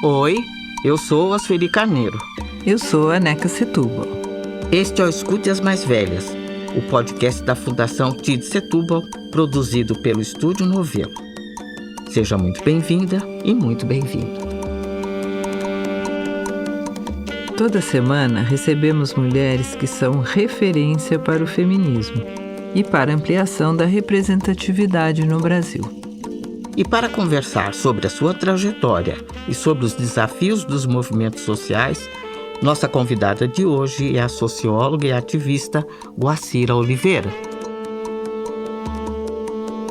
Oi, eu sou a Sueli Carneiro. Eu sou a Neca Setúbal. Este é o Escute as Mais Velhas, o podcast da Fundação TID Setúbal, produzido pelo Estúdio Novelo. Seja muito bem-vinda e muito bem-vindo. Toda semana recebemos mulheres que são referência para o feminismo e para a ampliação da representatividade no Brasil. E para conversar sobre a sua trajetória e sobre os desafios dos movimentos sociais, nossa convidada de hoje é a socióloga e ativista Guacira Oliveira.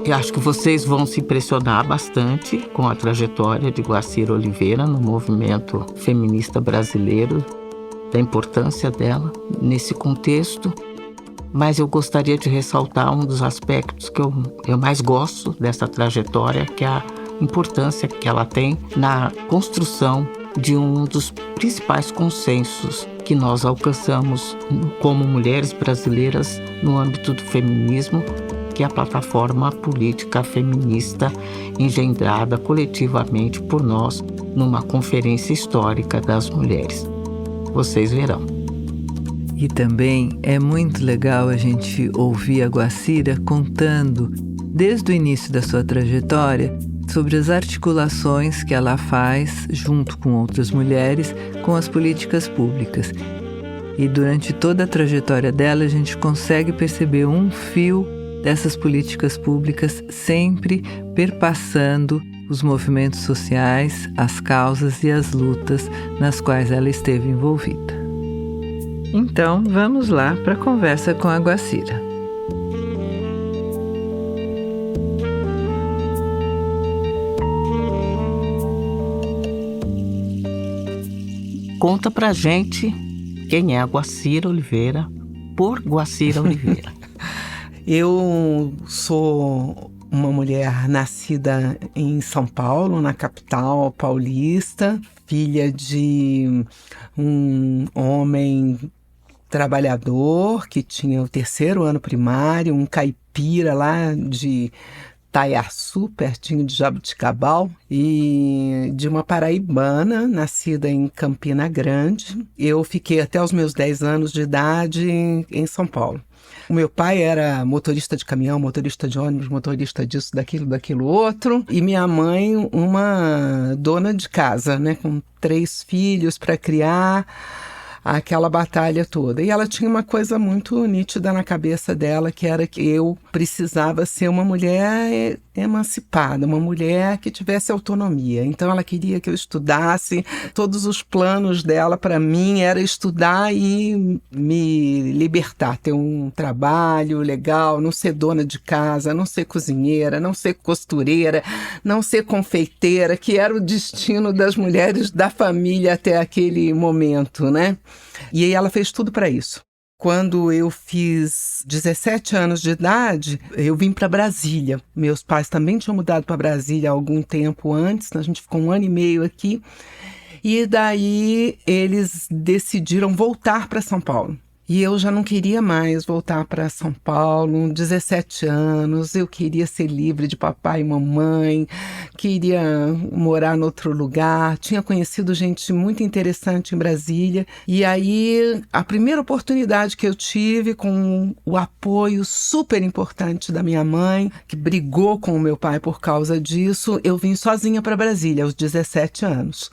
Eu acho que vocês vão se impressionar bastante com a trajetória de Guacira Oliveira no movimento feminista brasileiro, da importância dela nesse contexto. Mas eu gostaria de ressaltar um dos aspectos que eu mais gosto dessa trajetória, que é a importância que ela tem na construção de um dos principais consensos que nós alcançamos como mulheres brasileiras no âmbito do feminismo, que é a plataforma política feminista engendrada coletivamente por nós numa conferência histórica das mulheres. Vocês verão. E também é muito legal a gente ouvir a Guacira contando, desde o início da sua trajetória, sobre as articulações que ela faz, junto com outras mulheres, com as políticas públicas. E durante toda a trajetória dela, a gente consegue perceber um fio dessas políticas públicas sempre perpassando os movimentos sociais, as causas e as lutas nas quais ela esteve envolvida. Então, vamos lá para a conversa com a Guacira. Conta pra gente quem é a Guacira Oliveira, por Guacira Oliveira. Eu sou uma mulher nascida em São Paulo, na capital paulista, filha de um homem trabalhador que tinha o 3º ano primário, um caipira lá de Taiaçu, pertinho de Jabuticabal, e de uma paraibana, nascida em Campina Grande. Eu fiquei até os meus 10 anos de idade em São Paulo. O meu pai era motorista de caminhão, motorista de ônibus, motorista disso, daquilo outro. E minha mãe, uma dona de casa, né, com 3 filhos para criar, aquela batalha toda. E ela tinha uma coisa muito nítida na cabeça dela, que era que eu precisava ser uma mulher emancipada, uma mulher que tivesse autonomia. Então ela queria que eu estudasse. Todos os planos dela para mim era estudar e me libertar, ter um trabalho legal, não ser dona de casa, não ser cozinheira, não ser costureira, não ser confeiteira, que era o destino das mulheres da família até aquele momento, né? E aí ela fez tudo para isso. Quando eu fiz 17 anos de idade, eu vim para Brasília. Meus pais também tinham mudado para Brasília há algum tempo antes, a gente ficou 1 ano e meio aqui. E daí eles decidiram voltar para São Paulo. E eu já não queria mais voltar para São Paulo, 17 anos, eu queria ser livre de papai e mamãe, queria morar em outro lugar, tinha conhecido gente muito interessante em Brasília. E aí, a primeira oportunidade que eu tive, com o apoio super importante da minha mãe, que brigou com o meu pai por causa disso, eu vim sozinha para Brasília, aos 17 anos.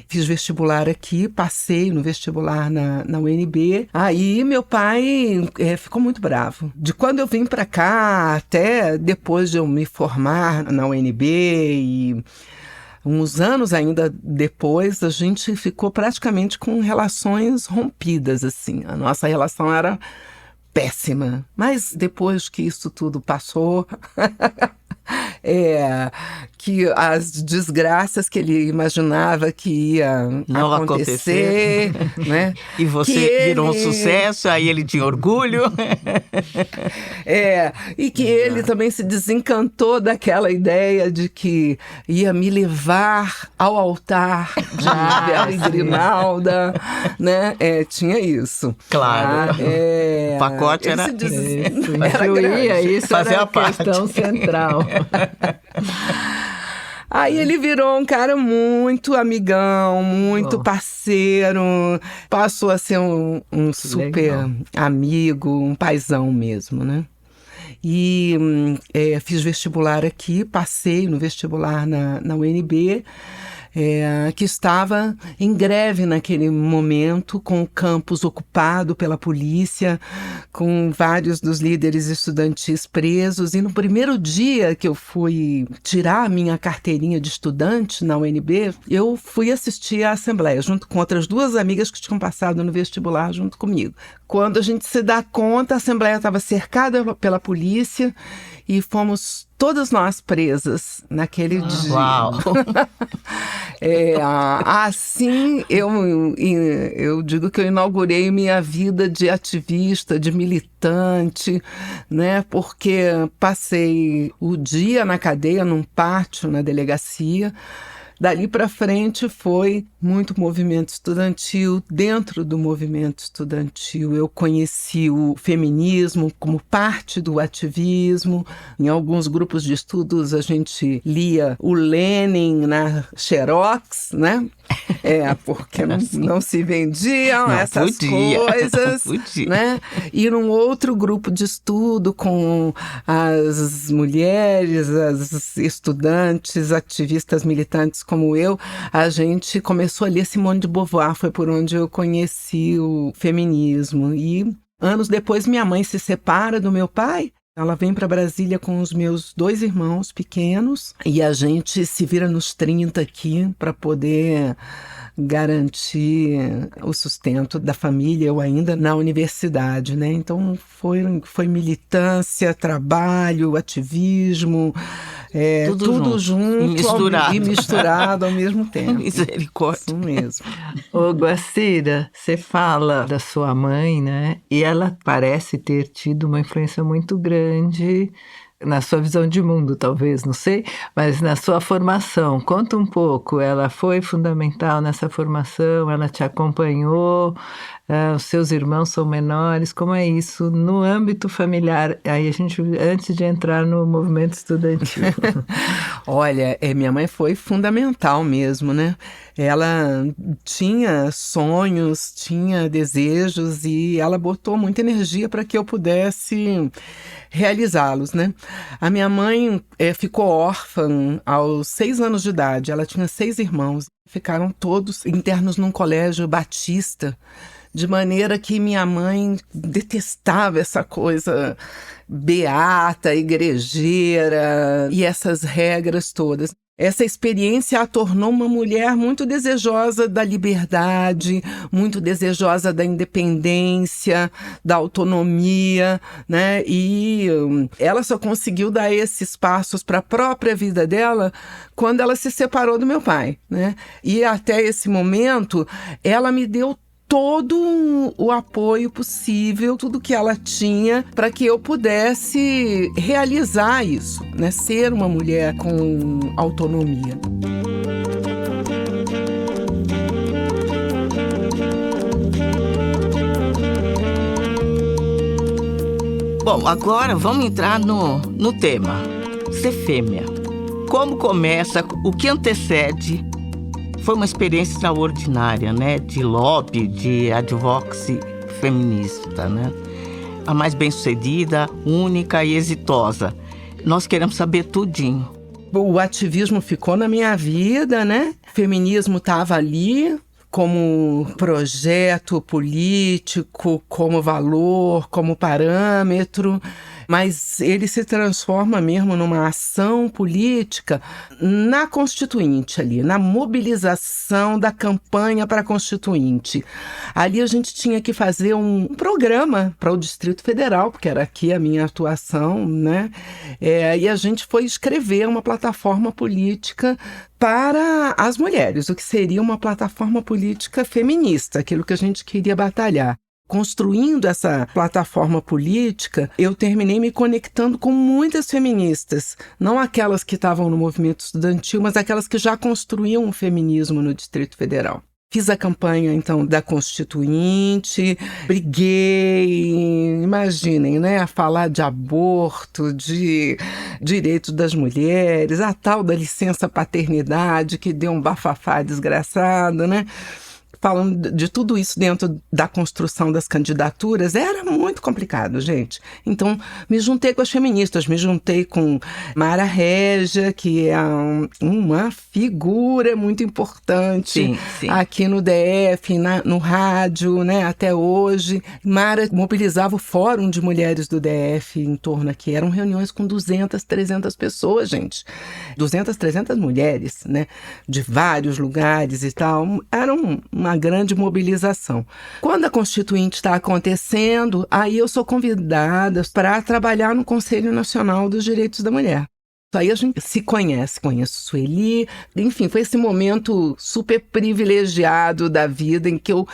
Fiz vestibular aqui, passei no vestibular na UNB, aí meu pai ficou muito bravo. De quando eu vim para cá, até depois de eu me formar na UNB e uns anos ainda depois, a gente ficou praticamente com relações rompidas, assim. A nossa relação era péssima. Mas depois que isso tudo passou... que as desgraças que ele imaginava que ia não acontecer, né? E você virou um sucesso, aí ele tinha orgulho. E que ele também se desencantou daquela ideia de que ia me levar ao altar de Bela e Grimalda, né? Tinha isso. Claro. O pacote era... Isso era a questão central. Aí ele virou um cara muito amigão, muito parceiro, passou a ser um super amigo, um paizão mesmo, né? E fiz vestibular aqui, passei no vestibular na UNB, que estava em greve naquele momento, com o campus ocupado pela polícia, com vários dos líderes estudantis presos. E no primeiro dia que eu fui tirar a minha carteirinha de estudante na UNB, eu fui assistir à assembleia, junto com outras 2 amigas que tinham passado no vestibular junto comigo. Quando a gente se dá conta, a assembleia estava cercada pela polícia e fomos todas nós presas naquele dia. Uau! Assim, eu digo que eu inaugurei minha vida de ativista, de militante, né? Porque passei o dia na cadeia, num pátio, na delegacia. Dali para frente foi muito movimento estudantil. Dentro do movimento estudantil eu conheci o feminismo como parte do ativismo. Em alguns grupos de estudos a gente lia o Lenin na Xerox, né? Porque não se vendiam essas coisas, né? E num outro grupo de estudo com as mulheres, as estudantes, ativistas militantes como eu, a gente começou a ler Simone de Beauvoir, foi por onde eu conheci o feminismo. E anos depois minha mãe se separa do meu pai. Ela vem para Brasília com os meus 2 irmãos pequenos e a gente se vira nos 30 aqui para poder garantir o sustento da família, eu ainda na universidade, né? Então foi militância, trabalho, ativismo, tudo junto e misturado ao mesmo tempo. Misericórdia. Isso mesmo. Ô, Guacira, você fala da sua mãe, né? E ela parece ter tido uma influência muito grande na sua visão de mundo, talvez, não sei, mas na sua formação. Conta um pouco, ela foi fundamental nessa formação, ela te acompanhou, os seus irmãos são menores, como é isso no âmbito familiar? Aí a gente, antes de entrar no movimento estudantil. Olha, minha mãe foi fundamental mesmo, né? Ela tinha sonhos, tinha desejos e ela botou muita energia para que eu pudesse realizá-los, né? A minha mãe ficou órfã aos 6 anos de idade. Ela tinha 6 irmãos. Ficaram todos internos num colégio batista, de maneira que minha mãe detestava essa coisa beata, igrejeira e essas regras todas. Essa experiência a tornou uma mulher muito desejosa da liberdade, muito desejosa da independência, da autonomia, né? E ela só conseguiu dar esses passos para a própria vida dela quando ela se separou do meu pai, né? E até esse momento, ela me deu todo o apoio possível, tudo que ela tinha para que eu pudesse realizar isso, né? Ser uma mulher com autonomia. Bom, agora vamos entrar no tema. Ser fêmea. Como começa, o que antecede? Foi uma experiência extraordinária, né? De lobby, de advocacy feminista, né? A mais bem-sucedida, única e exitosa. Nós queremos saber tudinho. O ativismo ficou na minha vida, né? O feminismo estava ali como projeto político, como valor, como parâmetro, mas ele se transforma mesmo numa ação política na Constituinte ali, na mobilização da campanha para a Constituinte. Ali a gente tinha que fazer um programa para o Distrito Federal, porque era aqui a minha atuação, né? E a gente foi escrever uma plataforma política para as mulheres, o que seria uma plataforma política feminista, aquilo que a gente queria batalhar. Construindo essa plataforma política, eu terminei me conectando com muitas feministas, não aquelas que estavam no movimento estudantil, mas aquelas que já construíam o feminismo no Distrito Federal. Fiz a campanha, então, da Constituinte, briguei, imaginem, né? A falar de aborto, de direitos das mulheres, a tal da licença paternidade, que deu um bafafá desgraçado, né? Falando de tudo isso dentro da construção das candidaturas, era muito complicado, gente. Então, me juntei com as feministas, me juntei com Mara Régia, que é uma figura muito importante aqui no DF, no rádio, né, até hoje. Mara mobilizava o Fórum de Mulheres do DF em torno aqui. Eram reuniões com 200, 300 pessoas, gente. 200, 300 mulheres, né, de vários lugares e tal. Era uma grande mobilização. Quando a Constituinte está acontecendo, aí eu sou convidada para trabalhar no Conselho Nacional dos Direitos da Mulher. Aí a gente se conhece, conheço Sueli, enfim, foi esse momento super privilegiado da vida em que eu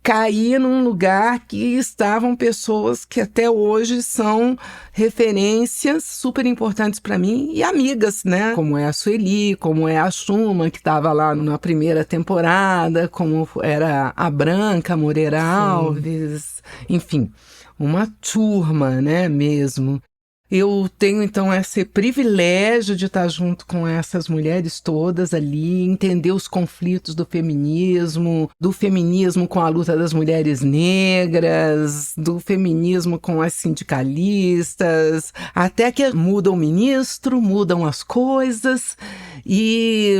caí num lugar que estavam pessoas que até hoje são referências super importantes para mim e amigas, né? Como é a Sueli, como é a Schumann, que estava lá na primeira temporada, como era a Branca Moreira Alves, enfim, uma turma, né, mesmo. Eu tenho, então, esse privilégio de estar junto com essas mulheres todas ali, entender os conflitos do feminismo com a luta das mulheres negras, do feminismo com as sindicalistas, até que muda o ministro, mudam as coisas e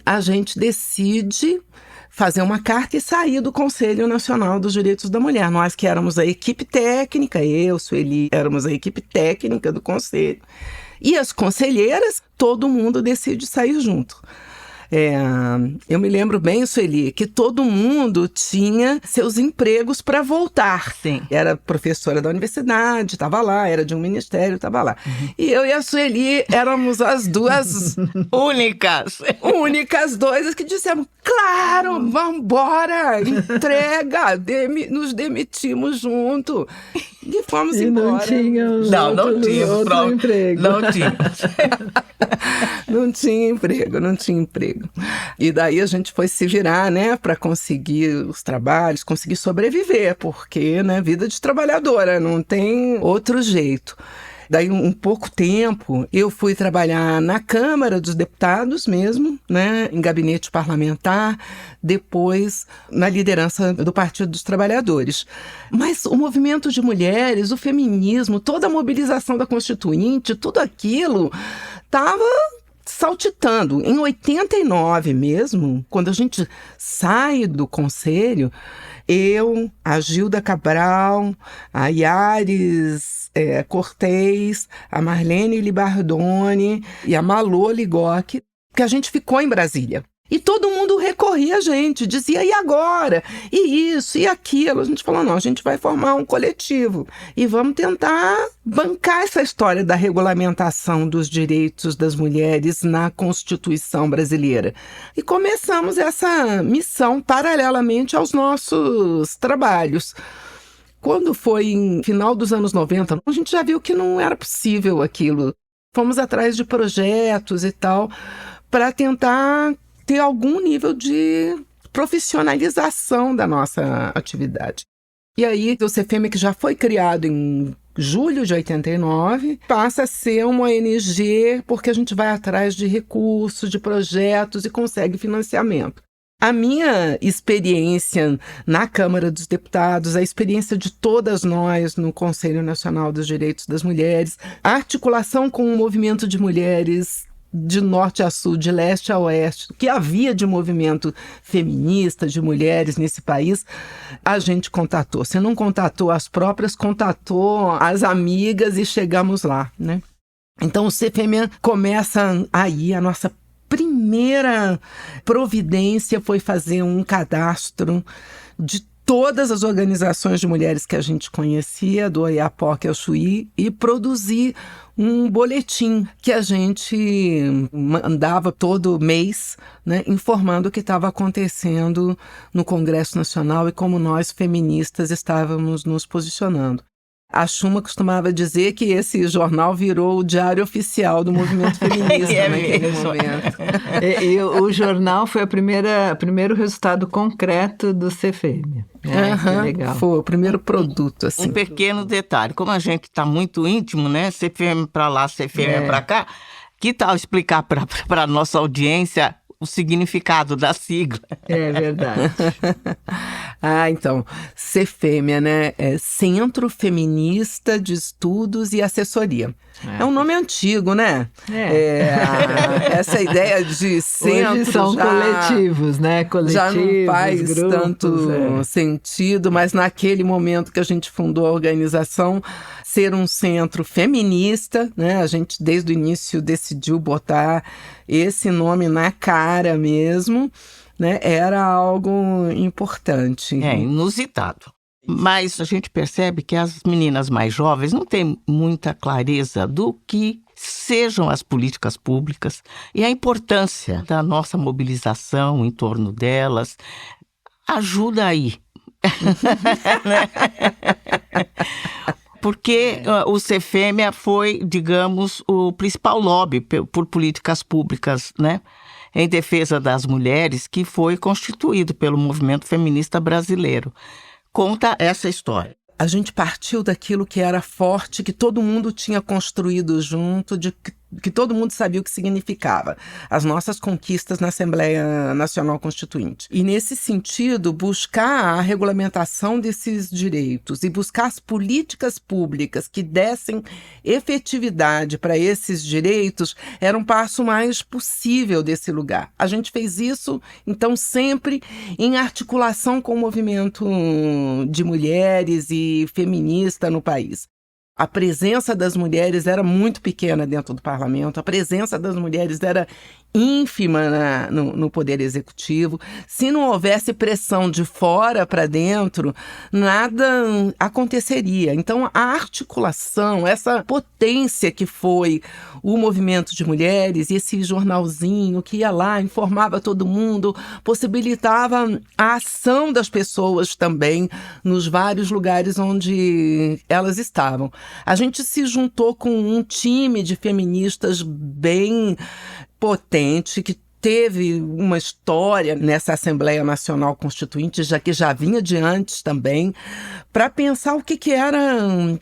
a gente decide fazer uma carta e sair do Conselho Nacional dos Direitos da Mulher. Nós que éramos a equipe técnica, eu, Sueli, éramos a equipe técnica do Conselho. E as conselheiras, todo mundo decide sair junto. Eu me lembro bem, Sueli, que todo mundo tinha seus empregos para voltar. Sim. Era professora da universidade, estava lá, era de um ministério, estava lá. E eu e a Sueli éramos as duas únicas dois que dissemos, claro, vambora, entrega, nos demitimos junto. E fomos embora. Não tinha outro emprego. Não tinha. Não tinha emprego. E daí a gente foi se virar, né, para conseguir os trabalhos, conseguir sobreviver, porque, né, vida de trabalhadora, não tem outro jeito. Daí, um pouco tempo, eu fui trabalhar na Câmara dos Deputados mesmo, né, em gabinete parlamentar, depois na liderança do Partido dos Trabalhadores. Mas o movimento de mulheres, o feminismo, toda a mobilização da Constituinte, tudo aquilo estava saltitando. Em 89 mesmo, quando a gente sai do Conselho, eu, a Gilda Cabral, a Yaris Cortez, a Marlene Libardoni e a Malô Ligoc, que a gente ficou em Brasília. E todo mundo recorria a gente, dizia, e agora? E isso, e aquilo. A gente falou, não, a gente vai formar um coletivo e vamos tentar bancar essa história da regulamentação dos direitos das mulheres na Constituição brasileira. E começamos essa missão paralelamente aos nossos trabalhos. Quando foi em final dos anos 90, a gente já viu que não era possível aquilo. Fomos atrás de projetos e tal, para tentar ter algum nível de profissionalização da nossa atividade. E aí, o CFM, que já foi criado em julho de 89, passa a ser uma ONG porque a gente vai atrás de recursos, de projetos e consegue financiamento. A minha experiência na Câmara dos Deputados, a experiência de todas nós no Conselho Nacional dos Direitos das Mulheres, a articulação com o movimento de mulheres de norte a sul, de leste a oeste, que havia de movimento feminista, de mulheres nesse país, a gente contatou. Se não contatou as próprias, contatou as amigas e chegamos lá, né? Então o CFM começa aí, a nossa primeira providência foi fazer um cadastro de todas as organizações de mulheres que a gente conhecia, do Oiapoque ao Chuí, e produzir um boletim que a gente mandava todo mês, né, informando o que estava acontecendo no Congresso Nacional e como nós, feministas, estávamos nos posicionando. A Schumann costumava dizer que esse jornal virou o diário oficial do movimento feminista naquele momento. E o jornal foi o primeiro resultado concreto do CFM. Que legal. Foi o primeiro produto, assim. Um pequeno detalhe, como a gente está muito íntimo, né? CFM para lá, CFM para cá, que tal explicar para a nossa audiência o significado da sigla? É verdade. Então, CFEMEA, né? É Centro Feminista de Estudos e Assessoria. É um nome antigo, né? Essa ideia de centro hoje são coletivos, né? Coletivos, já não faz grupos, tanto sentido, mas naquele momento que a gente fundou a organização, ser um centro feminista, né? A gente desde o início decidiu botar esse nome na cara mesmo, né? Era algo importante. Inusitado. Mas a gente percebe que as meninas mais jovens não têm muita clareza do que sejam as políticas públicas e a importância da nossa mobilização em torno delas. Ajuda aí. Porque o CFEMEA foi, digamos, o principal lobby por políticas públicas, né, em defesa das mulheres, que foi constituído pelo movimento feminista brasileiro. Conta essa história. A gente partiu daquilo que era forte, que todo mundo tinha construído junto, que todo mundo sabia o que significava. As nossas conquistas na Assembleia Nacional Constituinte. E, nesse sentido, buscar a regulamentação desses direitos e buscar as políticas públicas que dessem efetividade para esses direitos era um passo mais possível desse lugar. A gente fez isso, então, sempre em articulação com o movimento de mulheres e feminista no país. A presença das mulheres era muito pequena dentro do parlamento, a presença das mulheres era ínfima no poder executivo. Se não houvesse pressão de fora para dentro, nada aconteceria. Então, a articulação, essa potência que foi o movimento de mulheres, e esse jornalzinho que ia lá, informava todo mundo, possibilitava a ação das pessoas também nos vários lugares onde elas estavam. A gente se juntou com um time de feministas bem potente, que teve uma história nessa Assembleia Nacional Constituinte, que já vinha de antes também, para pensar o que era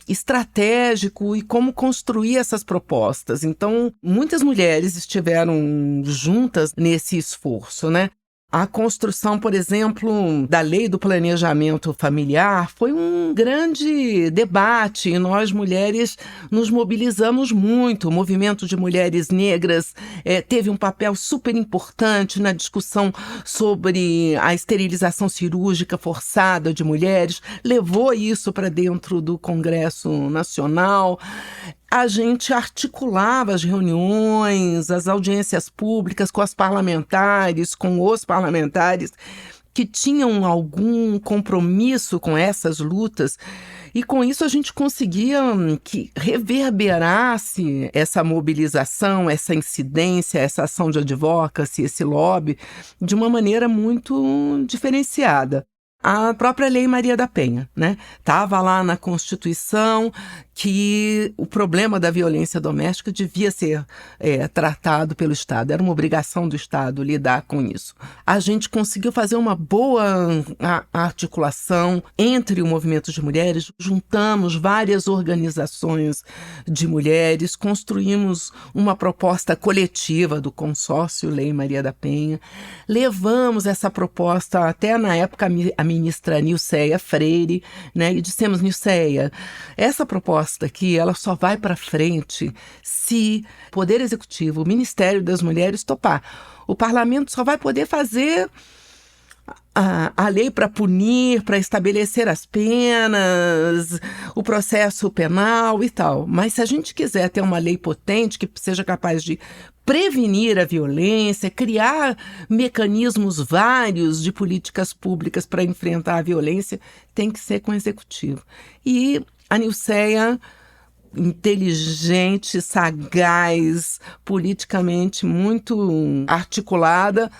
estratégico e como construir essas propostas. Então, muitas mulheres estiveram juntas nesse esforço, né? A construção, por exemplo, da Lei do Planejamento Familiar foi um grande debate e nós, mulheres, nos mobilizamos muito. O movimento de mulheres negras teve um papel super importante na discussão sobre a esterilização cirúrgica forçada de mulheres, levou isso para dentro do Congresso Nacional. A gente articulava as reuniões, as audiências públicas com as parlamentares, com os parlamentares que tinham algum compromisso com essas lutas, e com isso a gente conseguia que reverberasse essa mobilização, essa incidência, essa ação de advocacy, esse lobby, de uma maneira muito diferenciada. A própria Lei Maria da Penha, né? Estava lá na Constituição que o problema da violência doméstica devia ser tratado pelo Estado. Era uma obrigação do Estado lidar com isso. A gente conseguiu fazer uma boa articulação entre o movimento de mulheres, juntamos várias organizações de mulheres, construímos uma proposta coletiva do consórcio Lei Maria da Penha, levamos essa proposta até, na época, a ministra Nilceia Freire, né? E dissemos: Nilceia, essa proposta aqui, ela só vai para frente se o Poder Executivo, o Ministério das Mulheres topar. O Parlamento só vai poder fazer a lei para punir, para estabelecer as penas, o processo penal e tal. Mas se a gente quiser ter uma lei potente que seja capaz de prevenir a violência, criar mecanismos vários de políticas públicas para enfrentar a violência, tem que ser com o Executivo. E a Nilceia, inteligente, sagaz, politicamente muito articulada,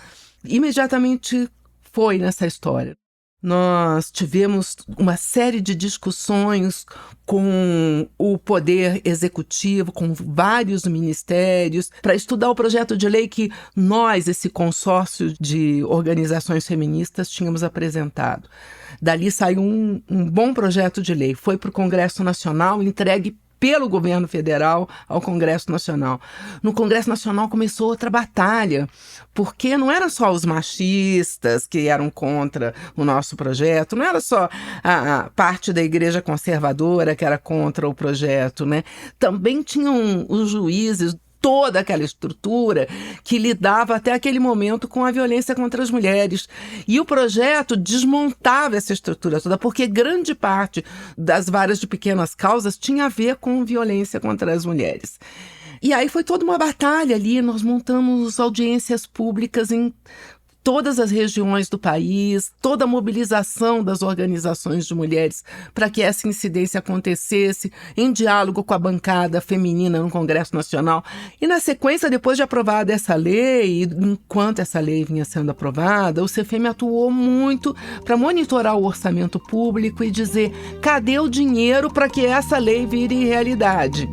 imediatamente foi nessa história. Nós tivemos uma série de discussões com o Poder Executivo, com vários ministérios, para estudar o projeto de lei que nós, esse consórcio de organizações feministas, tínhamos apresentado. Dali saiu um bom projeto de lei, foi para o Congresso Nacional, entregue pelo governo federal ao Congresso Nacional. No Congresso Nacional começou outra batalha, porque não eram só os machistas que eram contra o nosso projeto, não era só a parte da Igreja Conservadora que era contra o projeto, né? Também tinham os juízes, toda aquela estrutura que lidava até aquele momento com a violência contra as mulheres. E o projeto desmontava essa estrutura toda, porque grande parte das varas de pequenas causas tinha a ver com violência contra as mulheres. E aí foi toda uma batalha ali, nós montamos audiências públicas em todas as regiões do país, toda a mobilização das organizações de mulheres para que essa incidência acontecesse, em diálogo com a bancada feminina no Congresso Nacional. E na sequência, depois de aprovada essa lei, enquanto essa lei vinha sendo aprovada, o CFM atuou muito para monitorar o orçamento público e dizer: cadê o dinheiro para que essa lei vire realidade?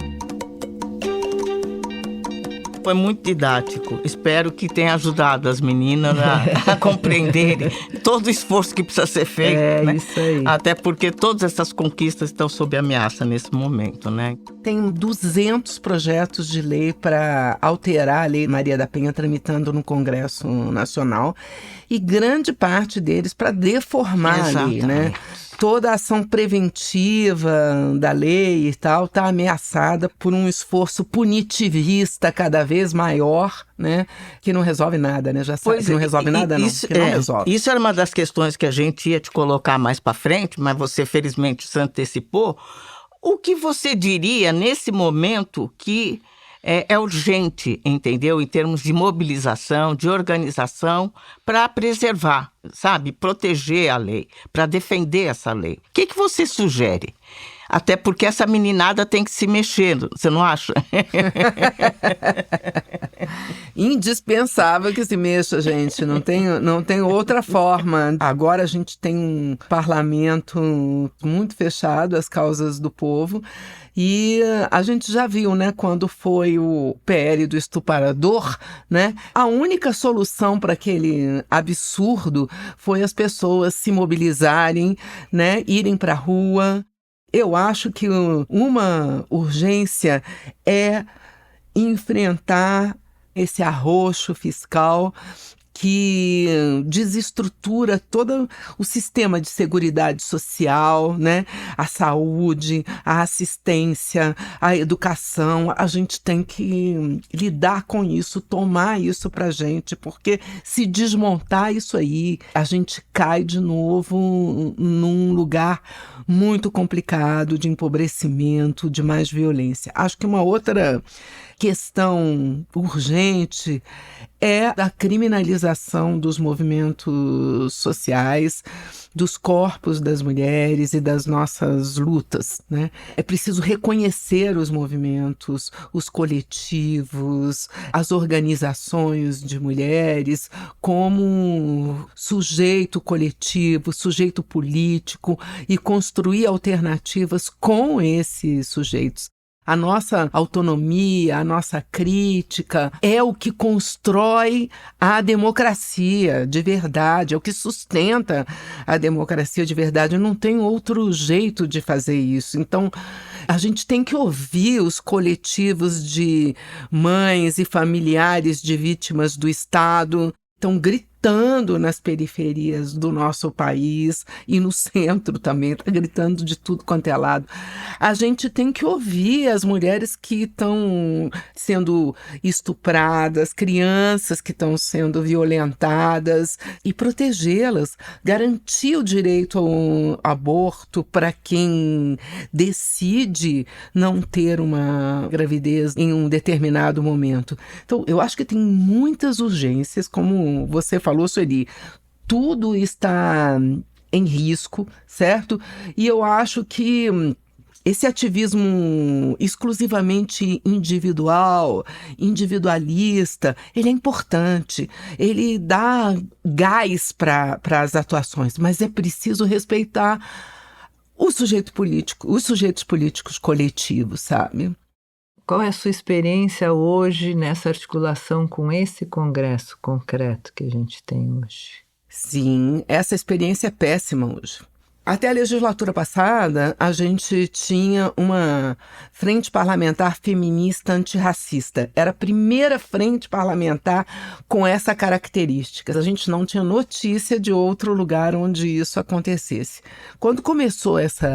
Foi muito didático. Espero que tenha ajudado as meninas a compreenderem todo o esforço que precisa ser feito. Né? Isso aí. Até porque todas essas conquistas estão sob ameaça nesse momento, né? Tem 200 projetos de lei para alterar a Lei Maria da Penha tramitando no Congresso Nacional e grande parte deles para deformar a lei, né? Toda a ação preventiva da lei e tal está ameaçada por um esforço punitivista cada vez maior, né? Que não resolve nada, né? Já sabe que não resolve nada, não. Isso, que não resolve. Isso era uma das questões que a gente ia te colocar mais para frente, mas você felizmente se antecipou. O que você diria nesse momento que é urgente, entendeu? Em termos de mobilização, de organização, para preservar, sabe? Proteger a lei, para defender essa lei. O que você sugere? Até porque essa meninada tem que se mexer, você não acha? Indispensável que se mexa, gente. Não tem outra forma. Agora a gente tem um parlamento muito fechado às causas do povo. E a gente já viu, né, quando foi o PL do estuprador, né, a única solução para aquele absurdo foi as pessoas se mobilizarem, né, irem para a rua. Eu acho que uma urgência é enfrentar esse arroxo fiscal que desestrutura todo o sistema de seguridade social, né? A saúde, a assistência, a educação. A gente tem que lidar com isso, tomar isso pra gente, porque se desmontar isso aí, a gente cai de novo num lugar muito complicado de empobrecimento, de mais violência. Acho que uma outra questão urgente é a criminalização dos movimentos sociais, dos corpos das mulheres e das nossas lutas, né? É preciso reconhecer os movimentos, os coletivos, as organizações de mulheres como sujeito coletivo, sujeito político e construir alternativas com esses sujeitos. A nossa autonomia, a nossa crítica é o que constrói a democracia de verdade, é o que sustenta a democracia de verdade. Não tem outro jeito de fazer isso. Então, a gente tem que ouvir os coletivos de mães e familiares de vítimas do Estado. Estão gritando nas periferias do nosso país e no centro também, está gritando de tudo quanto é lado. A gente tem que ouvir as mulheres que estão sendo estupradas, crianças que estão sendo violentadas e protegê-las, garantir o direito ao aborto para quem decide não ter uma gravidez em um determinado momento. Então, eu acho que tem muitas urgências, como você falou, Sueli, tudo está em risco, certo? E eu acho que esse ativismo exclusivamente individual, individualista, ele é importante, ele dá gás para as atuações, mas é preciso respeitar o sujeito político, os sujeitos políticos coletivos, sabe? Qual é a sua experiência hoje nessa articulação com esse congresso concreto que a gente tem hoje? Sim, essa experiência é péssima hoje. Até a legislatura passada, a gente tinha uma frente parlamentar feminista antirracista. Era a primeira frente parlamentar com essa característica. A gente não tinha notícia de outro lugar onde isso acontecesse. Quando começou essa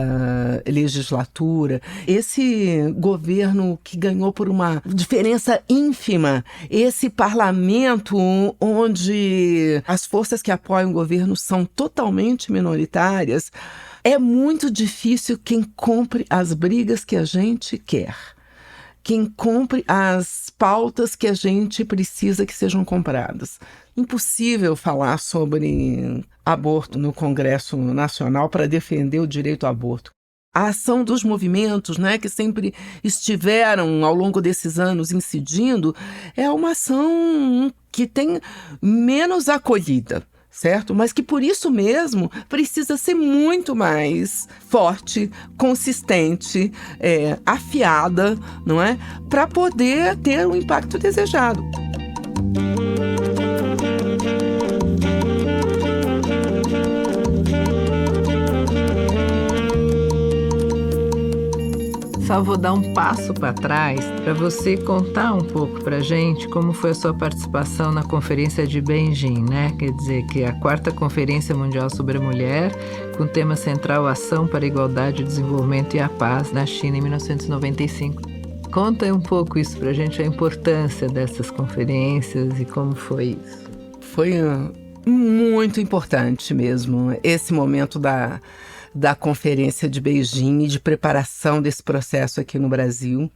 legislatura, esse governo que ganhou por uma diferença ínfima, esse parlamento onde as forças que apoiam o governo são totalmente minoritárias, é muito difícil quem compre as brigas que a gente quer, quem compre as pautas que a gente precisa que sejam compradas. Impossível falar sobre aborto no Congresso Nacional para defender o direito ao aborto. A ação dos movimentos, né, que sempre estiveram ao longo desses anos incidindo, é uma ação que tem menos acolhida, certo? Mas que por isso mesmo precisa ser muito mais forte, consistente, afiada, não é? Para poder ter o impacto desejado. Só vou dar um passo para trás para você contar um pouco para a gente como foi a sua participação na Conferência de Beijing, né? Quer dizer, que é a 4ª Conferência Mundial sobre a Mulher, com o tema central Ação para a Igualdade, o Desenvolvimento e a Paz, na China, em 1995. Conta um pouco isso para a gente, a importância dessas conferências e como foi isso. Foi muito importante mesmo, esse momento da Conferência de Beijing e de preparação desse processo aqui no Brasil.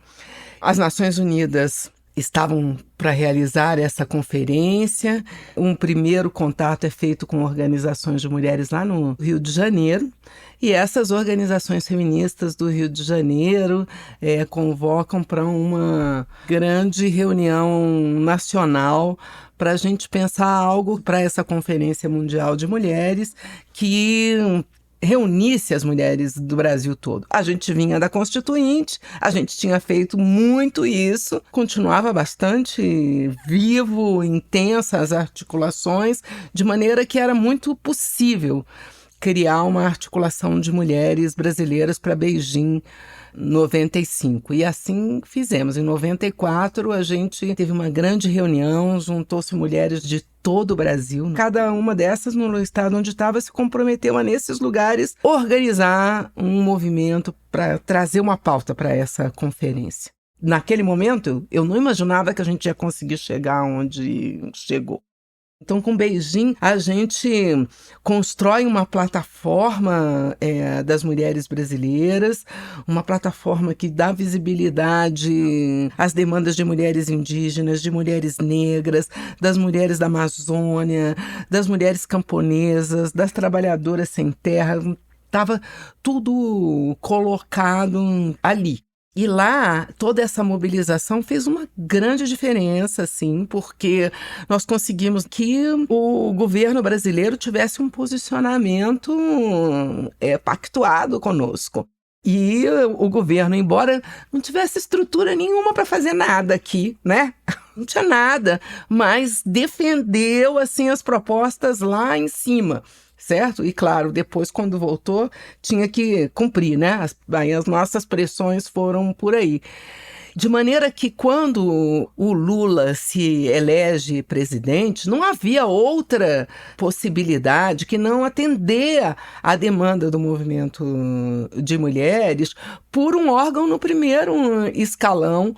As Nações Unidas estavam para realizar essa conferência. Um primeiro contato é feito com organizações de mulheres lá no Rio de Janeiro. E essas organizações feministas do Rio de Janeiro convocam para uma grande reunião nacional para a gente pensar algo para essa Conferência Mundial de Mulheres que reunisse as mulheres do Brasil todo. A gente vinha da Constituinte, a gente tinha feito muito isso, continuava bastante vivo, intensa as articulações, de maneira que era muito possível criar uma articulação de mulheres brasileiras para Beijing 95. E assim fizemos. Em 94, a gente teve uma grande reunião, juntou-se mulheres de todo o Brasil. Cada uma dessas, no estado onde estava, se comprometeu a, nesses lugares, organizar um movimento para trazer uma pauta para essa conferência. Naquele momento, eu não imaginava que a gente ia conseguir chegar onde chegou. Então, com Beijing, a gente constrói uma plataforma das mulheres brasileiras, uma plataforma que dá visibilidade às demandas de mulheres indígenas, de mulheres negras, das mulheres da Amazônia, das mulheres camponesas, das trabalhadoras sem terra. Estava tudo colocado ali. E lá, toda essa mobilização fez uma grande diferença, assim, porque nós conseguimos que o governo brasileiro tivesse um posicionamento pactuado conosco. E o governo, embora não tivesse estrutura nenhuma para fazer nada aqui, né? Não tinha nada, mas defendeu, assim, as propostas lá em cima. Certo? E claro, depois quando voltou, tinha que cumprir, né? Aí as nossas pressões foram por aí. De maneira que quando o Lula se elege presidente, não havia outra possibilidade que não atender à demanda do movimento de mulheres por um órgão no primeiro escalão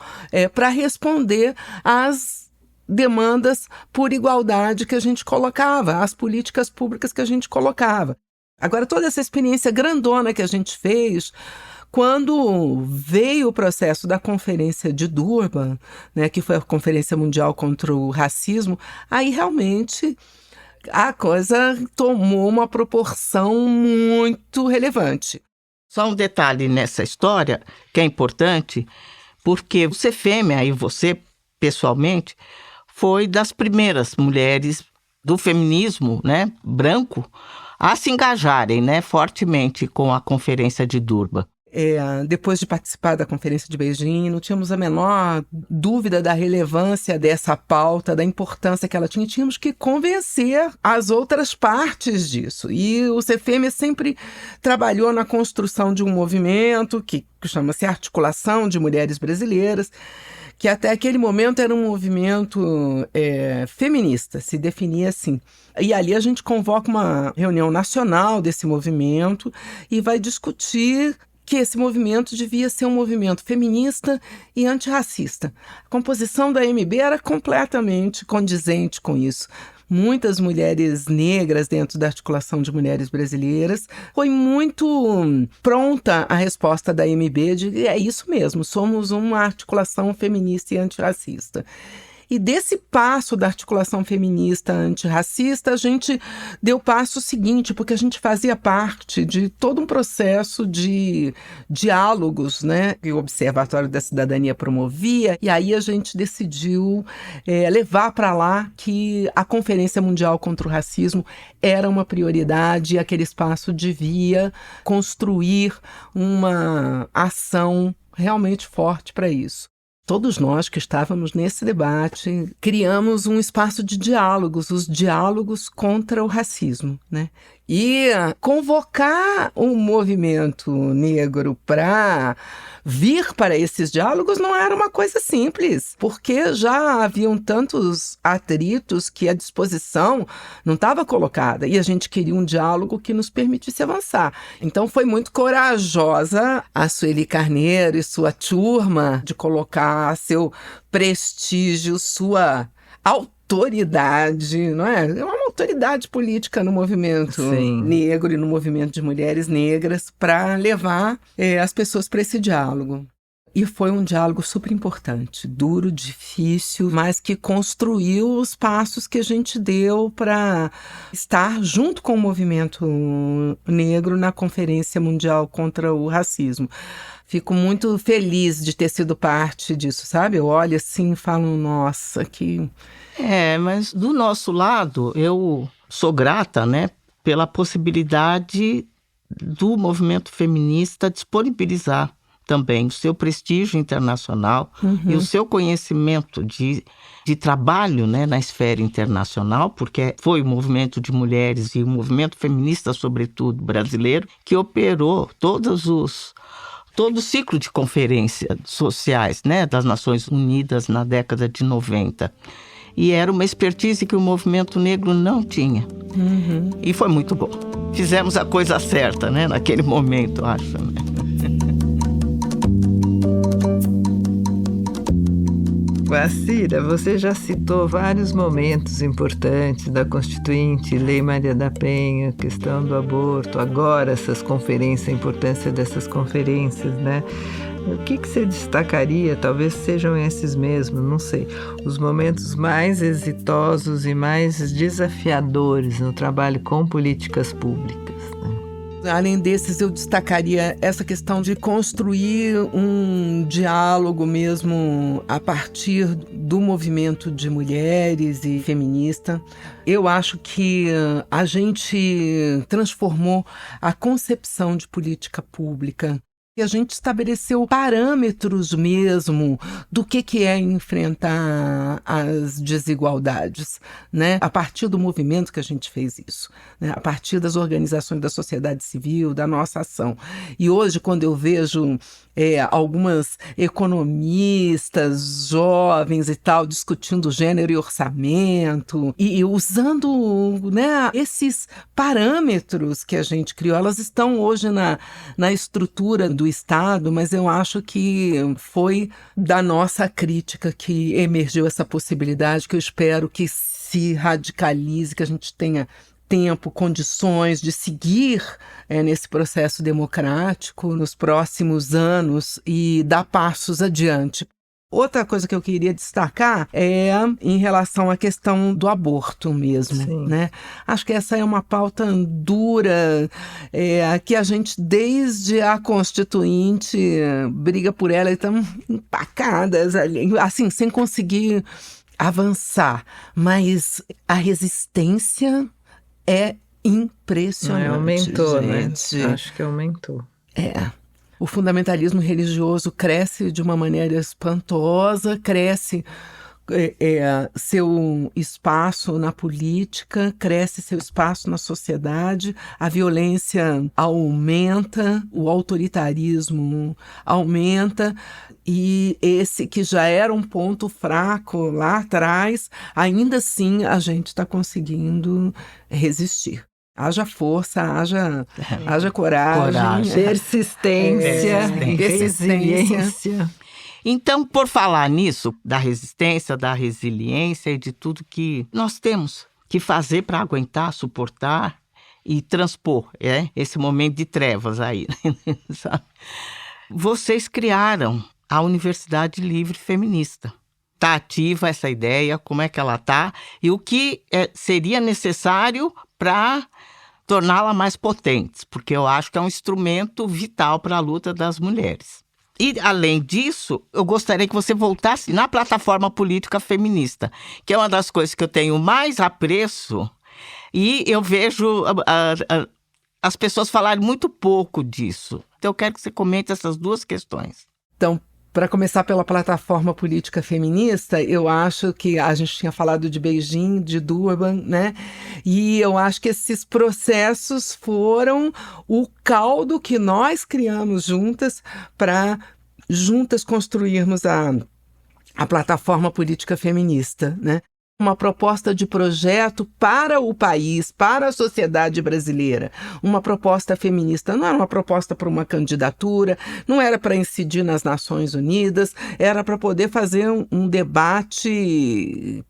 para responder às demandas por igualdade que a gente colocava, as políticas públicas que a gente colocava. Agora, toda essa experiência grandona que a gente fez, quando veio o processo da Conferência de Durban, né, que foi a Conferência Mundial contra o Racismo, aí realmente a coisa tomou uma proporção muito relevante. Só um detalhe nessa história que é importante, porque o CFM, aí você pessoalmente, foi das primeiras mulheres do feminismo, né, branco, a se engajarem, né, fortemente com a Conferência de Durban. Depois de participar da Conferência de Beijing, não tínhamos a menor dúvida da relevância dessa pauta, da importância que ela tinha. Tínhamos que convencer as outras partes disso. E o CFM sempre trabalhou na construção de um movimento que chama-se Articulação de Mulheres Brasileiras, que até aquele momento era um movimento feminista, se definia assim. E ali a gente convoca uma reunião nacional desse movimento e vai discutir que esse movimento devia ser um movimento feminista e antirracista. A composição da MB era completamente condizente com isso. Muitas mulheres negras dentro da Articulação de Mulheres Brasileiras. Foi muito pronta a resposta da MB de é isso mesmo, somos uma articulação feminista e antirracista. E desse passo da articulação feminista antirracista, a gente deu o passo seguinte, porque a gente fazia parte de todo um processo de diálogos, né, que o Observatório da Cidadania promovia, e aí a gente decidiu levar para lá que a Conferência Mundial contra o Racismo era uma prioridade e aquele espaço devia construir uma ação realmente forte para isso. Todos nós que estávamos nesse debate criamos um espaço de diálogos, os diálogos contra o racismo, né? E convocar o movimento negro para vir para esses diálogos não era uma coisa simples, porque já haviam tantos atritos que a disposição não estava colocada e a gente queria um diálogo que nos permitisse avançar. Então foi muito corajosa a Sueli Carneiro e sua turma de colocar seu prestígio, sua autoridade, não é? É uma autoridade política no movimento negro e no movimento de mulheres negras para levar as pessoas para esse diálogo. E foi um diálogo super importante, duro, difícil, mas que construiu os passos que a gente deu para estar junto com o movimento negro na Conferência Mundial contra o Racismo. Fico muito feliz de ter sido parte disso, sabe? Eu olho assim e falo, nossa, que... Mas do nosso lado, eu sou grata, né, pela possibilidade do movimento feminista disponibilizar também o seu prestígio internacional e o seu conhecimento de trabalho, né, na esfera internacional, porque foi o movimento de mulheres e o movimento feminista, sobretudo brasileiro, que operou todo o ciclo de conferências sociais, né, das Nações Unidas na década de 90. E era uma expertise que o movimento negro não tinha. E foi muito bom. Fizemos a coisa certa, né, naquele momento, acho, né? Guacira, você já citou vários momentos importantes da Constituinte, Lei Maria da Penha, questão do aborto, agora essas conferências, a importância dessas conferências, né? O que você destacaria? Talvez sejam esses mesmos, não sei. Os momentos mais exitosos e mais desafiadores no trabalho com políticas públicas, né? Além desses, eu destacaria essa questão de construir um diálogo mesmo a partir do movimento de mulheres e feminista. Eu acho que a gente transformou a concepção de política pública. E a gente estabeleceu parâmetros mesmo do que é enfrentar as desigualdades, né? A partir do movimento que a gente fez isso, né? A partir das organizações da sociedade civil, da nossa ação. E hoje, quando eu vejo algumas economistas jovens e tal discutindo gênero e orçamento e usando, né, esses parâmetros que a gente criou, elas estão hoje na estrutura do Estado, mas eu acho que foi da nossa crítica que emergiu essa possibilidade, que eu espero que se radicalize, que a gente tenha tempo, condições de seguir nesse processo democrático nos próximos anos e dar passos adiante. Outra coisa que eu queria destacar é em relação à questão do aborto mesmo, né? Acho que essa é uma pauta dura, que a gente, desde a Constituinte, briga por ela e estamos empacadas ali, assim, sem conseguir avançar. Mas a resistência é impressionante. Aumentou, gente. Né? Acho que aumentou. O fundamentalismo religioso cresce de uma maneira espantosa, cresce seu espaço na política, cresce seu espaço na sociedade, a violência aumenta, o autoritarismo aumenta, e esse que já era um ponto fraco lá atrás, ainda assim a gente está conseguindo resistir. Haja força, haja coragem. Persistência. Resiliência. Então, por falar nisso, da resistência, da resiliência e de tudo que nós temos que fazer para aguentar, suportar e transpor esse momento de trevas aí. Sabe? Vocês criaram a Universidade Livre Feminista. Está ativa essa ideia? Como é que ela está? E o que seria necessário para torná-la mais potente? Porque eu acho que é um instrumento vital para a luta das mulheres. E, além disso, eu gostaria que você voltasse na plataforma política feminista, que é uma das coisas que eu tenho mais apreço, e eu vejo as pessoas falarem muito pouco disso. Então, eu quero que você comente essas duas questões. Então, para começar pela plataforma política feminista, eu acho que a gente tinha falado de Beijing, de Durban, né? E eu acho que esses processos foram o caldo que nós criamos juntas para juntas construirmos a plataforma política feminista, né? Uma proposta de projeto para o país, para a sociedade brasileira. Uma proposta feminista, não era uma proposta para uma candidatura, não era para incidir nas Nações Unidas, era para poder fazer um debate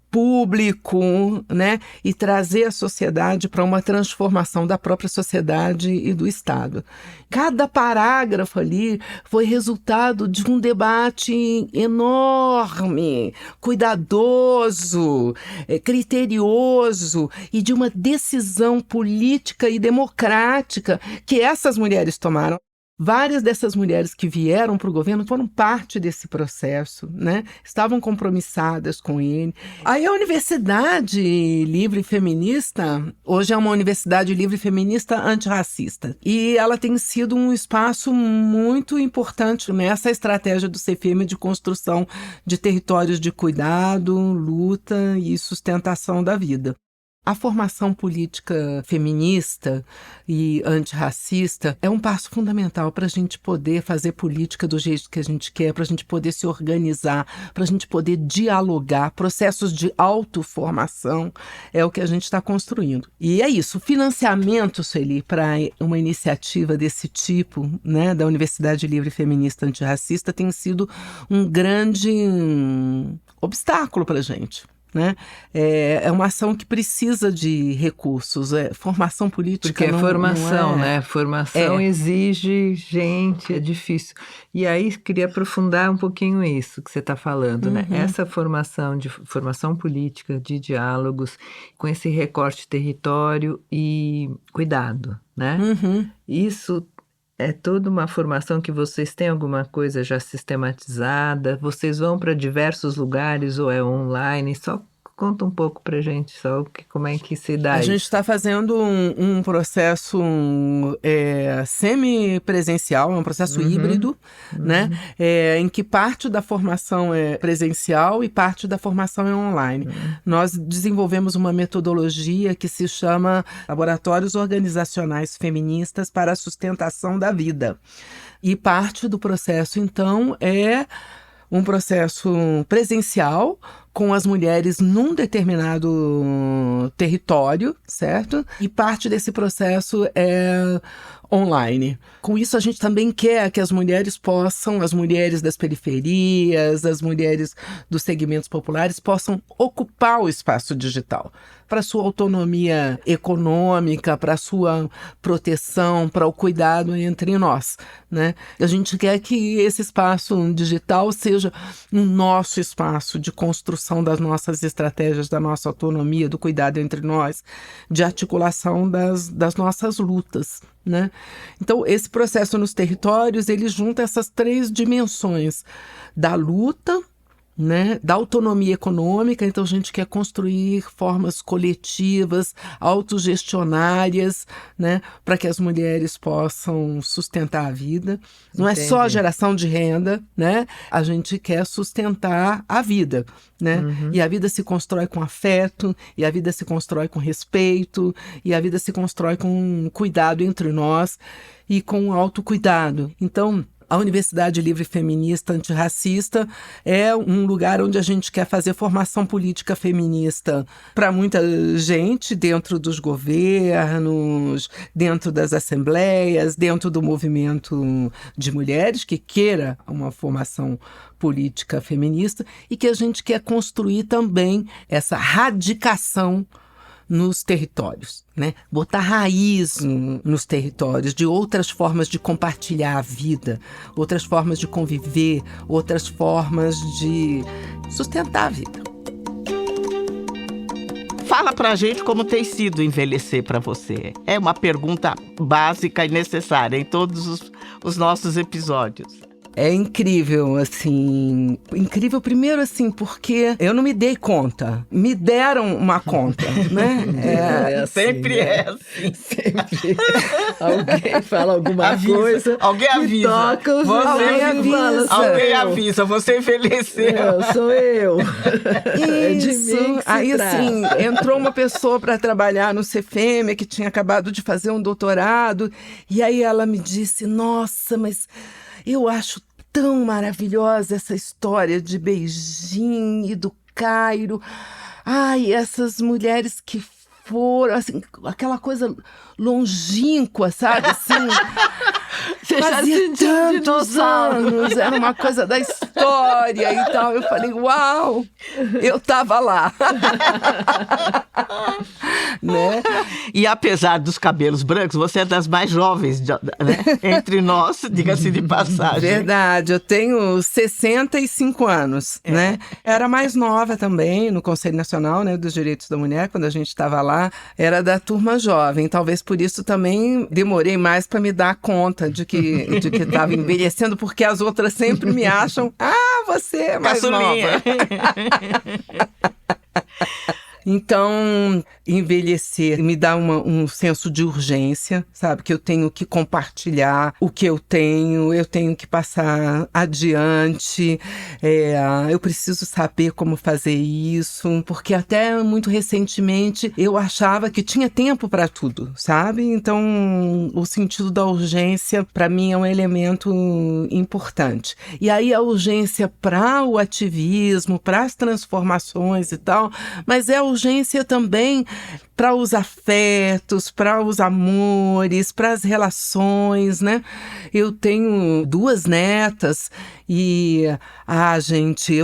público, né? E trazer a sociedade para uma transformação da própria sociedade e do Estado. Cada parágrafo ali foi resultado de um debate enorme, cuidadoso, criterioso e de uma decisão política e democrática que essas mulheres tomaram. Várias dessas mulheres que vieram para o governo foram parte desse processo, né? Estavam compromissadas com ele. Aí a Universidade Livre Feminista, hoje é uma Universidade Livre Feminista antirracista. E ela tem sido um espaço muito importante nessa estratégia do CFM de construção de territórios de cuidado, luta e sustentação da vida. A formação política feminista e antirracista é um passo fundamental para a gente poder fazer política do jeito que a gente quer, para a gente poder se organizar, para a gente poder dialogar. Processos de autoformação é o que a gente está construindo. E é isso, o financiamento, Sueli, para uma iniciativa desse tipo, né, da Universidade Livre Feminista Antirracista tem sido um grande obstáculo para a gente. Né? É uma ação que precisa de recursos, formação política. Porque é formação, né? Formação exige gente, é difícil. E aí, queria aprofundar um pouquinho isso que você está falando, né? Essa formação política, de diálogos, com esse recorte de território e cuidado, né? Isso é toda uma formação que vocês têm alguma coisa já sistematizada? Vocês vão para diversos lugares ou é online? Só conta um pouco pra gente só como é que se dá A isso. gente está fazendo um processo semi-presencial, é um processo híbrido, né? Em que parte da formação é presencial e parte da formação é online. Nós desenvolvemos uma metodologia que se chama Laboratórios Organizacionais Feministas para a Sustentação da Vida. E parte do processo, então, é um processo presencial com as mulheres num determinado território, certo? E parte desse processo é online. Com isso, a gente também quer que as mulheres das periferias, as mulheres dos segmentos populares, possam ocupar o espaço digital para sua autonomia econômica, para sua proteção, para o cuidado entre nós, né? A gente quer que esse espaço digital seja o nosso espaço de construção das nossas estratégias, da nossa autonomia, do cuidado entre nós, de articulação das nossas lutas, né? Então, esse processo nos territórios, ele junta essas 3 dimensões da luta, né, da autonomia econômica. Então a gente quer construir formas coletivas, autogestionárias, né, para que as mulheres possam sustentar a vida. Não Entendi. É só a geração de renda, né? A gente quer sustentar a vida, né? E a vida se constrói com afeto, e a vida se constrói com respeito, e a vida se constrói com cuidado entre nós e com autocuidado. Então, a Universidade Livre Feminista Antirracista é um lugar onde a gente quer fazer formação política feminista para muita gente, dentro dos governos, dentro das assembleias, dentro do movimento de mulheres que queira uma formação política feminista, e que a gente quer construir também essa radicação nos territórios, né? Botar raiz nos territórios, de outras formas de compartilhar a vida, outras formas de conviver, outras formas de sustentar a vida. Fala pra gente como tem sido envelhecer pra você. É uma pergunta básica e necessária em todos os nossos episódios. É incrível, assim. Incrível, primeiro, assim, porque eu não me dei conta. Me deram uma conta, né? Assim, sempre é assim. Sempre. Alguém fala alguma coisa. Alguém avisa. Toca os alguém avisa. Alguém avisa. Você envelheceu. Sou eu. É de mim. Aí, assim, entrou uma pessoa para trabalhar no CFM, que tinha acabado de fazer um doutorado. E aí ela me disse: nossa, mas eu acho tão maravilhosa essa história de Beijing e do Cairo. Ai, essas mulheres que foram, assim, aquela coisa longínqua, sabe? Assim, você já sentiu tantos anos, era uma coisa da história e tal. Eu falei, uau, eu tava lá. Né? E apesar dos cabelos brancos, você é das mais jovens, né? Entre nós, diga-se de passagem. Verdade, eu tenho 65 anos, né? Era mais nova também no Conselho Nacional, né, dos Direitos da Mulher, quando a gente estava lá, era da turma jovem. Talvez por isso também demorei mais para me dar conta de que estava envelhecendo, porque as outras sempre me acham, você é mais Caçulinha. Nova. Então, envelhecer me dá um senso de urgência, sabe? Que eu tenho que compartilhar o que eu tenho que passar adiante, eu preciso saber como fazer isso, porque até muito recentemente eu achava que tinha tempo para tudo, sabe? Então, o sentido da urgência, para mim, é um elemento importante. E aí a urgência para o ativismo, para as transformações e tal, mas é a urgência também para os afetos, para os amores, para as relações, né? Eu tenho 2 netas e, gente,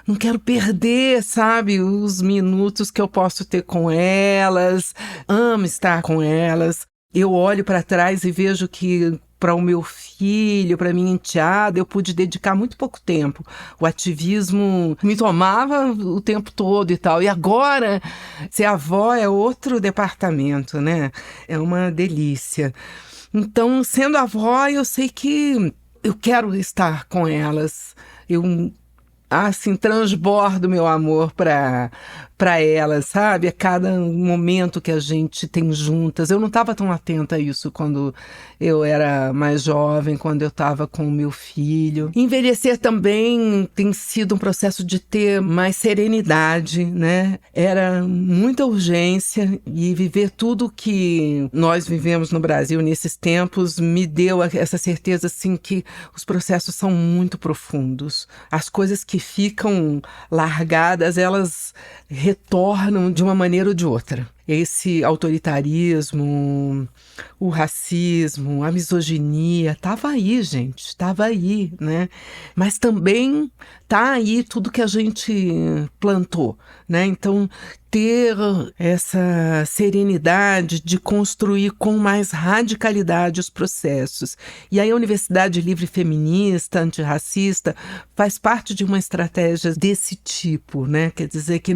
não quero perder, sabe, os minutos que eu posso ter com elas, amo estar com elas. Eu olho para trás e vejo que para o meu filho, para minha enteada, eu pude dedicar muito pouco tempo. O ativismo me tomava o tempo todo e tal. E agora, ser avó é outro departamento, né? É uma delícia. Então, sendo avó, eu sei que eu quero estar com elas. Eu, assim, transbordo meu amor para para elas, sabe? A cada momento que a gente tem juntas. Eu não estava tão atenta a isso quando eu era mais jovem, quando eu estava com o meu filho. Envelhecer também tem sido um processo de ter mais serenidade, né? Era muita urgência e viver tudo que nós vivemos no Brasil nesses tempos me deu essa certeza, assim, que os processos são muito profundos. As coisas que ficam largadas, elas retornam de uma maneira ou de outra. Esse autoritarismo, o racismo, a misoginia, estava aí, gente, estava aí, né? Mas também está aí tudo que a gente plantou, né? Então, ter essa serenidade de construir com mais radicalidade os processos. E aí a Universidade Livre Feminista, Antirracista, faz parte de uma estratégia desse tipo, né? Quer dizer que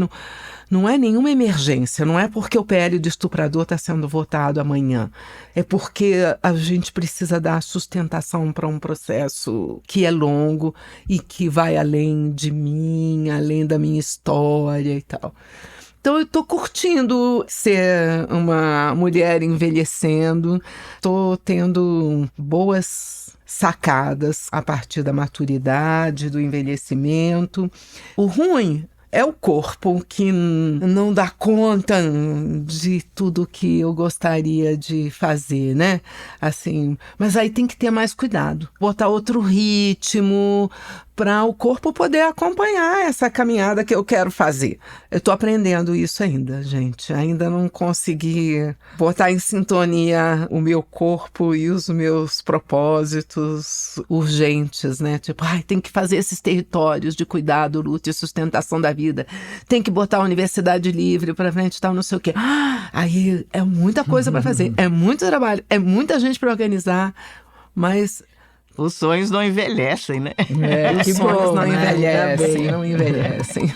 não é nenhuma emergência, não é porque o PL do estuprador está sendo votado amanhã. É porque a gente precisa dar sustentação para um processo que é longo e que vai além de mim, além da minha história e tal. Então eu estou curtindo ser uma mulher envelhecendo, estou tendo boas sacadas a partir da maturidade, do envelhecimento. O ruim é o corpo que não dá conta de tudo que eu gostaria de fazer, né? Assim, mas aí tem que ter mais cuidado. Botar outro ritmo para o corpo poder acompanhar essa caminhada que eu quero fazer. Eu estou aprendendo isso ainda, gente. Ainda não consegui botar em sintonia o meu corpo e os meus propósitos urgentes, né? Tipo, tem que fazer esses territórios de cuidado, luta e sustentação da vida. Tem que botar a universidade livre para frente e tal, não sei o quê. Aí é muita coisa para fazer, é muito trabalho, é muita gente para organizar, mas os sonhos não envelhecem, né? Os sonhos não envelhecem, não envelhecem.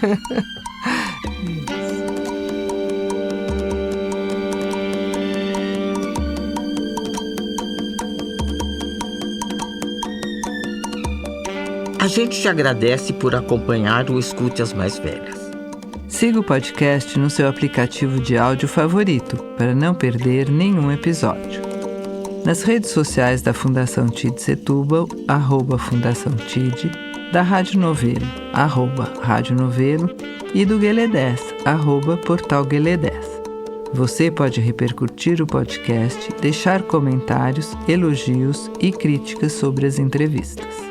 A gente te agradece por acompanhar o Escute as Mais Velhas. Siga o podcast no seu aplicativo de áudio favorito para não perder nenhum episódio. Nas redes sociais da Fundação TID Setúbal, @Fundação TID, da Rádio Novelo, @Rádio Novelo e do Guelé 10, @Portal Guelé 10. Você pode repercutir o podcast, deixar comentários, elogios e críticas sobre as entrevistas.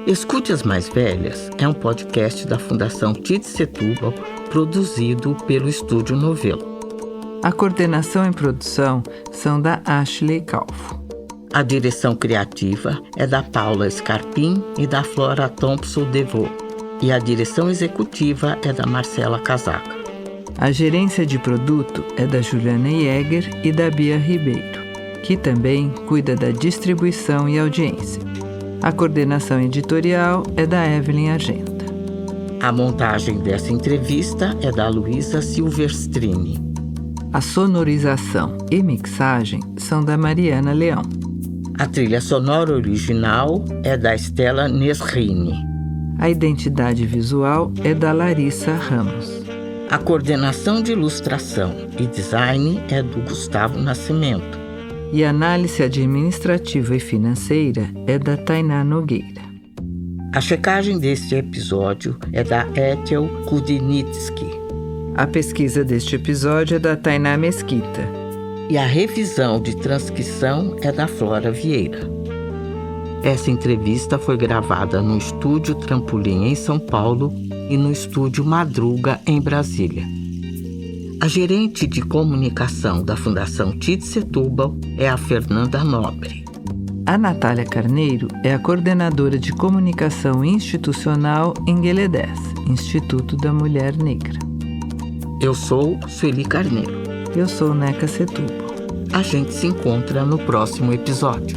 Escute as Mais Velhas é um podcast da Fundação TID Setúbal, produzido pelo Estúdio Novelo. A coordenação e produção são da Ashley Calfo. A direção criativa é da Paula Scarpim e da Flora Thompson-Devaux. E a direção executiva é da Marcela Casaca. A gerência de produto é da Juliana Jäger e da Bia Ribeiro, que também cuida da distribuição e audiência. A coordenação editorial é da Evelyn Argenta. A montagem dessa entrevista é da Luísa Silvestrini. A sonorização e mixagem são da Mariana Leão. A trilha sonora original é da Estela Nesrini. A identidade visual é da Larissa Ramos. A coordenação de ilustração e design é do Gustavo Nascimento. E a análise administrativa e financeira é da Tainá Nogueira. A checagem deste episódio é da Ethel Kudinitsky. A pesquisa deste episódio é da Tainá Mesquita. E a revisão de transcrição é da Flora Vieira. Essa entrevista foi gravada no Estúdio Trampolim, em São Paulo, e no Estúdio Madruga, em Brasília. A gerente de comunicação da Fundação TID Setúbal é a Fernanda Nobre. A Natália Carneiro é a coordenadora de comunicação institucional em Guelé 10, Instituto da Mulher Negra. Eu sou Sueli Carneiro. Eu sou Neca Setúbal. A gente se encontra no próximo episódio.